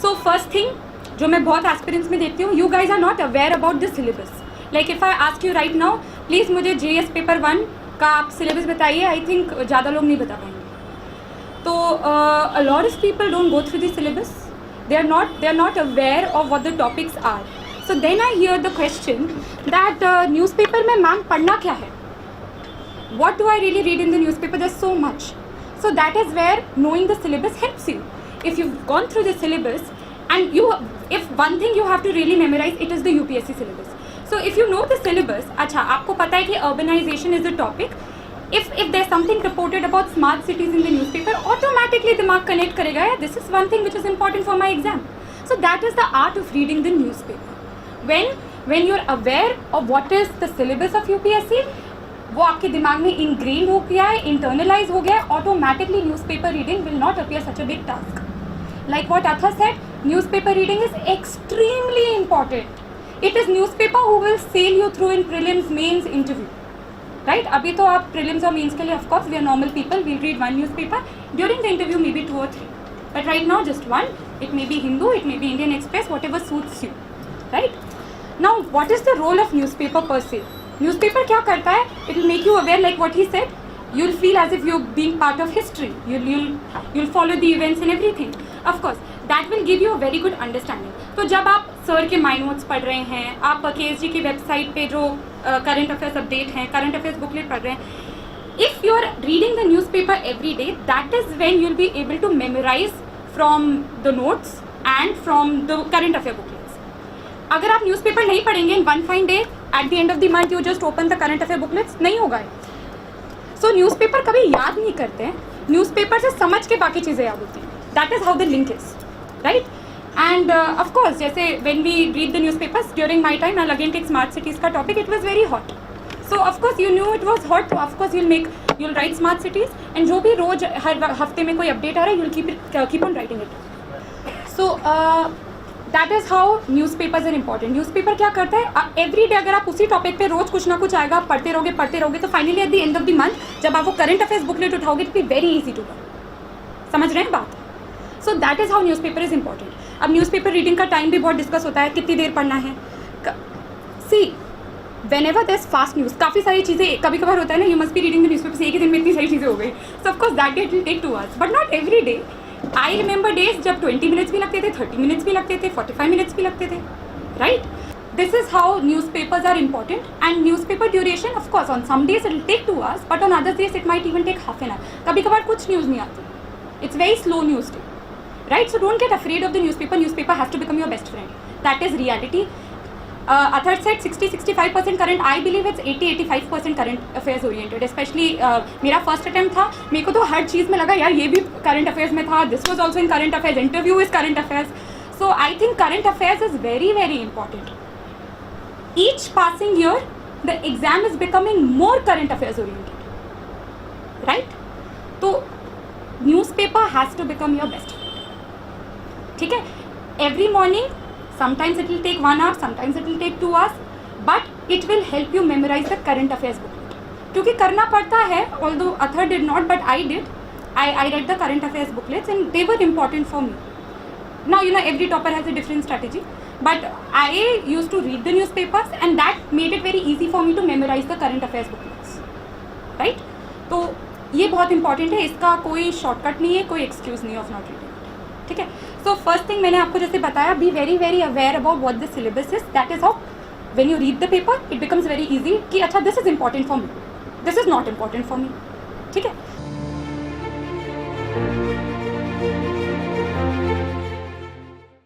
So first thing जो मैं बहुत एस्पिरेंट्स में देखती हूँ, you guys are not aware about the syllabus. Like if I ask you right now, please मुझे GS पेपर 1 का आप सिलेबस बताइए, आई थिंक ज़्यादा लोग नहीं बता पाएंगे. तो a lot of people don't go through the syllabus. They are not aware of what the topics are. So then I hear the question that newspaper में मैम पढ़ना क्या है? What do I really read in the newspaper? There's so much. So that is where knowing the syllabus helps you. If you've gone through the syllabus and if one thing you have to really memorize, it is the UPSC syllabus. So if you know the syllabus, अच्छा आपको पता है कि urbanization is the topic. If there's something reported about smart cities in the newspaper, automatically दिमाग connect करेगा, yeah, this is one thing which is important for my exam. So that is the art of reading the newspaper. When you're aware of what is the syllabus of UPSC, वो आपके दिमाग में ingrained हो गया है, internalized हो गया है, automatically newspaper reading will not appear such a big task. Like what Atha said, newspaper reading is extremely important. It is newspaper who will sail you through in prelims, mains, interview. Right अभी तो आप prelims और mains के लिए of course we are normal people will read one newspaper during the interview may be 2 or 3 but right now just one. It may be Hindu, it may be Indian Express, whatever suits you. Right now what is the role of newspaper per se? Newspaper क्या करता है? It will make you aware like what he said. you'll feel as if you're being part of history. You'll follow the events and everything. Of course, that will give you a very good understanding. तो जब आप sir के my notes पढ़ रहे हैं, आप KSG की website पे जो करंट अफेयर्स अपडेट हैं, करंट अफेयर्स बुकलेट पढ़ रहे हैं, if you are reading the newspaper every day, that is when you'll be able to memorize from the notes and from the current affair booklets. अगर आप newspaper नहीं पढ़ेंगे in one fine day, at the end of the month you just open the current affair booklets, नहीं होगा. सो newspaper कभी याद नहीं करते हैं, न्यूज़पेपर से समझ के बाकी चीज़ें याद होती हैं. That is how the link is right. And of course जैसे when we read the newspapers during my time, I again take smart cities का topic, it was very hot. So of course you knew it was hot, तो of course you'll write smart cities, and जो भी रोज हर हफ्ते में कोई update आ रहा है, you'll keep on writing it. So that is how newspapers are important. Newspaper क्या करता है, एवरी डे अगर आप उसी टॉपिक पे रोज कुछ ना कुछ आएगा, आप पढ़ते रहोगे तो finally at the end of the month जब आप वो करंट अफेयर्स बुकलेट उठाओगे, it be very easy to learn. समझ रहे हैं बात? So that is how newspaper is important. अब न्यूज़पेपर रीडिंग का टाइम भी बहुत डिस्कस होता है, कितनी देर पढ़ना है. सी whenever there's fast news, काफ़ी सारी चीज़ें कभी कभार होता है ना, you must be reading the newspaper, एक ही दिन में इतनी सारी चीज़ें हो गई. So of course that day it will take 2 hours, but not every day. I remember days जब 20 minutes भी लगते थे, 30 minutes भी लगते थे, 45 minutes भी लगते थे, right? This is how newspapers are important, and newspaper duration, of course, on some days it will take 2 hours, but on other days it might even take half an hour. कभी कभार कुछ news नहीं आती. It's very slow news day, right? So don't get afraid of the newspaper. Newspaper has to become your best friend. That is reality. Athar said 60-65% current. I believe it's 80-85% current affairs oriented. Especially मेरा first attempt था, मेरे को तो हर चीज़ में लगा यार ये भी current affairs में था. This was also in current affairs. Interview is current affairs. So I think current affairs is very very important. Each passing year, the exam is becoming more current affairs oriented, right? तो newspaper has to become your best friend. ठीक है? Every morning. Sometimes it will take 1 hour, sometimes it will take 2 hours, but it will help you memorize the current affairs booklet. क्योंकि करना पड़ता है, although Athar did not, but I did. I read the current affairs booklets and they were important for me. Now you know every topper has a different strategy, but I used to read the newspapers and that made it very easy for me to memorize the current affairs booklets, right? तो ये बहुत important है, इसका कोई shortcut नहीं है, कोई excuse नहीं है of not reading. ठीक है. सो फर्स्ट थिंग मैंने आपको जैसे बताया, be very very aware about what the syllabus is. That is how when you read the paper it becomes very easy कि अच्छा this is important for me, this is not important for me. ठीक है.